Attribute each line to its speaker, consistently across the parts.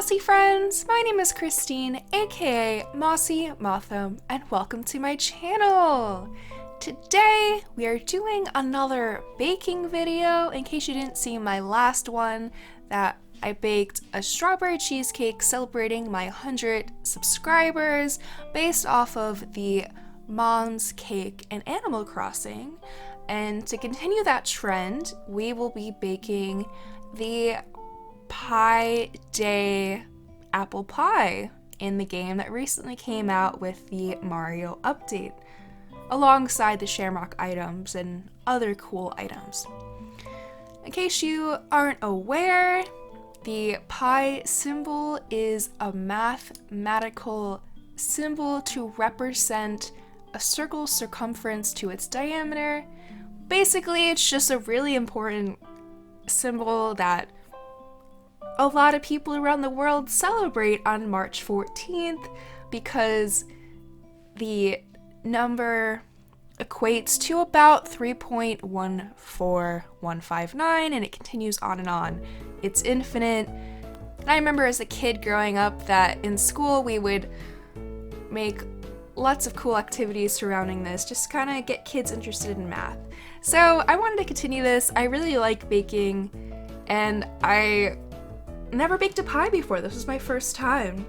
Speaker 1: Mossy friends! My name is Christine, aka Mossy Motham, and welcome to my channel! Today, we are doing another baking video. In case you didn't see my last one, that I baked a strawberry cheesecake celebrating my 100 subscribers based off of the Mom's Cake and Animal Crossing. And to continue that trend, we will be baking the Pie Day apple pie in the game that recently came out with the Mario update, alongside the shamrock items and other cool items. In case you aren't aware, the pie symbol is a mathematical symbol to represent a circle's circumference to its diameter. Basically, it's just a really important symbol that a lot of people around the world celebrate on March 14th because the number equates to about 3.14159, and it continues on and on. It's infinite. And I remember as a kid growing up that in school we would make lots of cool activities surrounding this, just kind of get kids interested in math. So I wanted to continue this. I really like baking, and I never baked a pie before. This was my first time.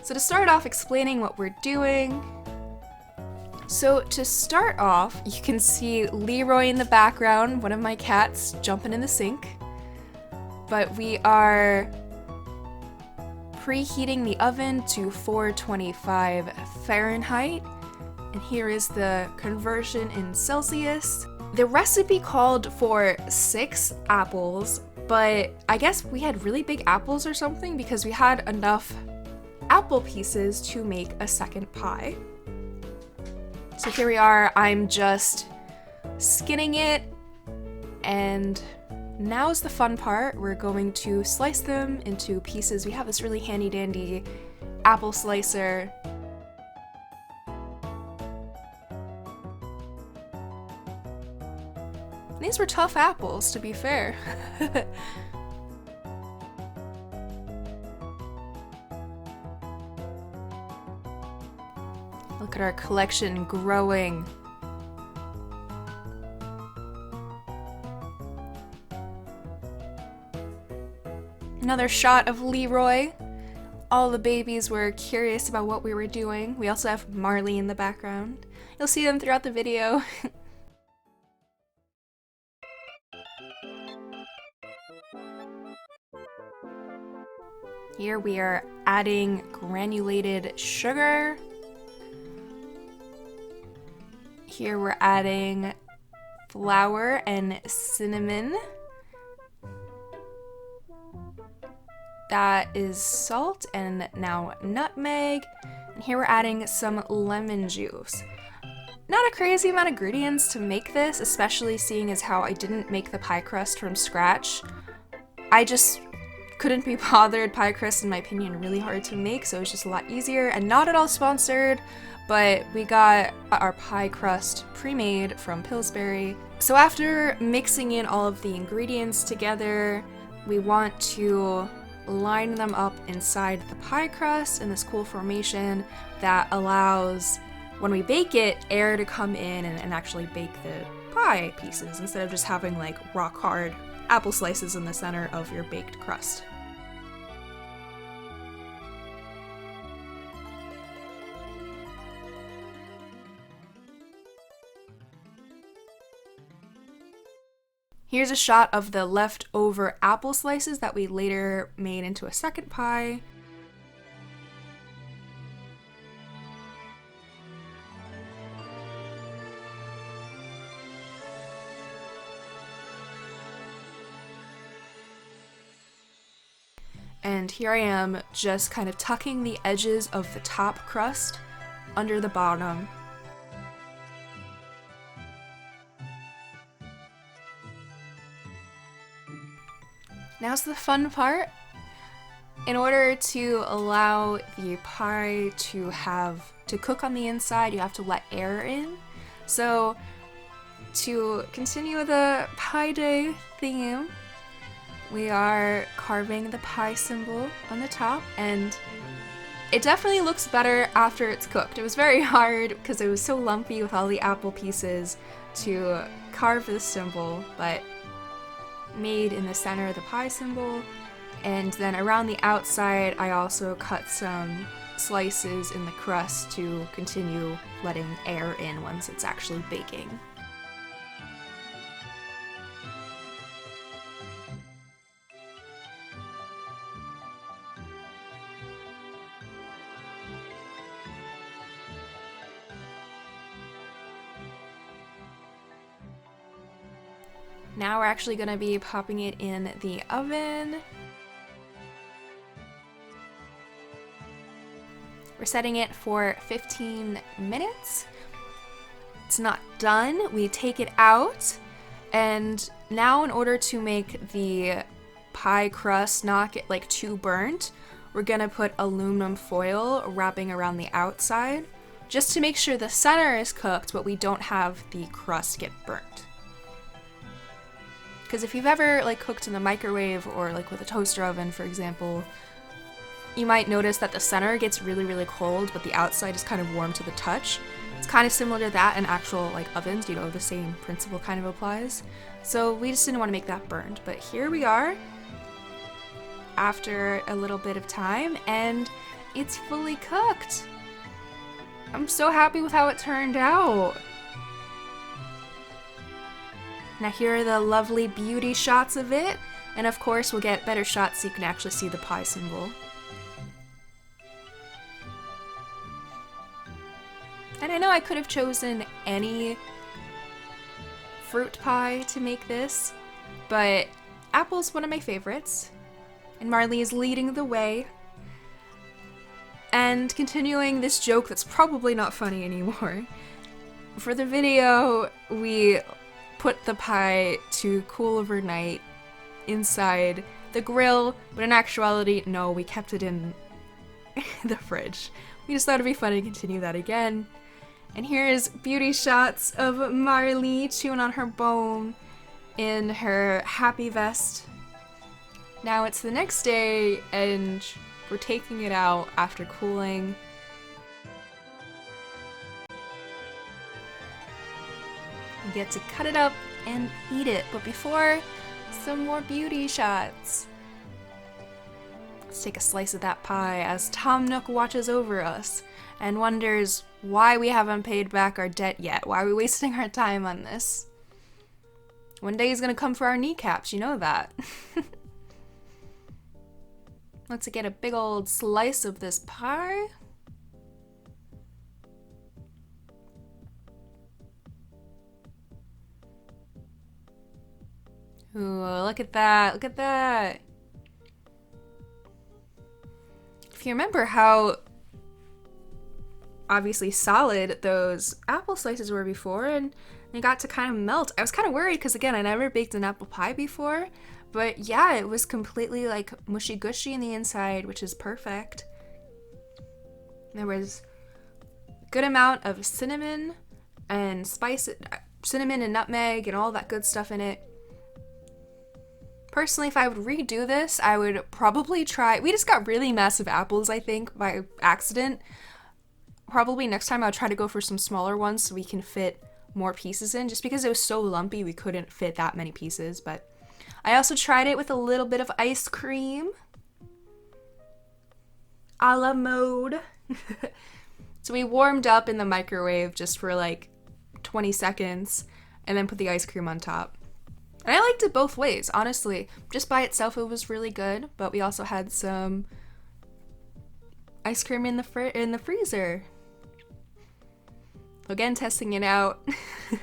Speaker 1: So to start off explaining what we're doing. So to start off, you can see Leroy in the background, one of my cats jumping in the sink. But we are preheating the oven to 425 Fahrenheit. And here is the conversion in Celsius. The recipe called for 6 apples, but I guess we had really big apples or something because we had enough apple pieces to make a second pie. So here we are, I'm just skinning it, and now's the fun part. We're going to slice them into pieces. We have this really handy dandy apple slicer. These were tough apples, to be fair. Look at our collection growing. Another shot of Leroy. All the babies were curious about what we were doing. We also have Marley in the background. You'll see them throughout the video. Here we are adding granulated sugar. Here we're adding flour and cinnamon. That is salt and now nutmeg. And here we're adding some lemon juice. Not a crazy amount of ingredients to make this, especially seeing as how I didn't make the pie crust from scratch. I just couldn't be bothered. Pie crust, in my opinion, really hard to make, so it's just a lot easier, and not at all sponsored, but we got our pie crust pre-made from Pillsbury. So after mixing in all of the ingredients together, we want to line them up inside the pie crust in this cool formation that allows, when we bake it, air to come in and actually bake the pie pieces instead of just having like rock hard apple slices in the center of your baked crust. Here's a shot of the leftover apple slices that we later made into a second pie. And here I am just kind of tucking the edges of the top crust under the bottom. Now's the fun part. In order to allow the pie to cook on the inside, you have to let air in. So to continue the Pie Day theme, we are carving the pie symbol on the top, and it definitely looks better after it's cooked. It was very hard because it was so lumpy with all the apple pieces to carve the symbol, but made in the center of the pie symbol. And then around the outside, I also cut some slices in the crust to continue letting air in once it's actually baking. Now we're actually going to be popping it in the oven. We're setting it for 15 minutes. It's not done. We take it out, and now in order to make the pie crust not get like too burnt, we're gonna put aluminum foil wrapping around the outside just to make sure the center is cooked but we don't have the crust get burnt. Because if you've ever like cooked in the microwave or like with a toaster oven, for example, you might notice that the center gets really, really cold, but the outside is kind of warm to the touch. It's kind of similar to that in actual like ovens, you know, the same principle kind of applies. So we just didn't want to make that burned, but here we are after a little bit of time, and it's fully cooked. I'm so happy with how it turned out. Now here are the lovely beauty shots of it, and of course we'll get better shots so you can actually see the pie symbol. And I know I could have chosen any fruit pie to make this, but apple's one of my favorites, and Marley is leading the way. And continuing this joke that's probably not funny anymore, for the video we put the pie to cool overnight inside the grill, but in actuality, no, we kept it in the fridge. We just thought it'd be funny to continue that again. And here's beauty shots of Marley chewing on her bone in her happy vest. Now it's the next day, and we're taking it out after cooling. We get to cut it up and eat it, but before, some more beauty shots. Let's take a slice of that pie as Tom Nook watches over us and wonders why we haven't paid back our debt yet. Why are we wasting our time on this? One day he's gonna come for our kneecaps, you know that. Let's get a big old slice of this pie. Ooh, look at that, look at that. If you remember how obviously solid those apple slices were before, and they got to kind of melt. I was kind of worried because, again, I never baked an apple pie before, but yeah, it was completely like mushy gushy in the inside, which is perfect. There was a good amount of cinnamon and cinnamon and nutmeg and all that good stuff in it. Personally, if I would redo this, I would probably try, we just got really massive apples, I think, by accident. Probably next time I'll try to go for some smaller ones so we can fit more pieces in, just because it was so lumpy we couldn't fit that many pieces. But I also tried it with a little bit of ice cream. A la mode. So we warmed up in the microwave just for like 20 seconds and then put the ice cream on top. And I liked it both ways, honestly. Just by itself it was really good, but we also had some ice cream in the freezer. Again, testing it out.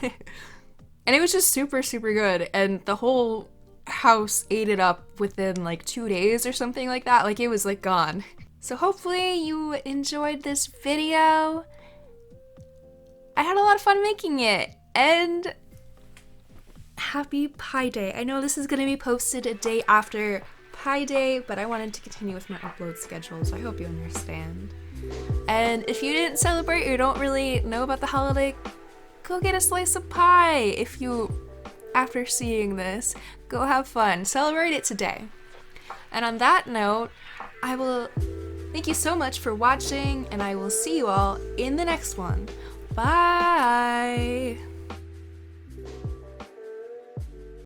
Speaker 1: And it was just super, super good. And the whole house ate it up within like 2 days or something like that. Like, it was like gone. So hopefully you enjoyed this video. I had a lot of fun making it. And happy Pi Day. I know this is going to be posted a day after Pi Day, but I wanted to continue with my upload schedule, so I hope you understand. And if you didn't celebrate or don't really know about the holiday, go get a slice of pie. If you after seeing this. Go have fun. Celebrate it today. And on that note, I will thank you so much for watching, and I will see you all in the next one. Bye!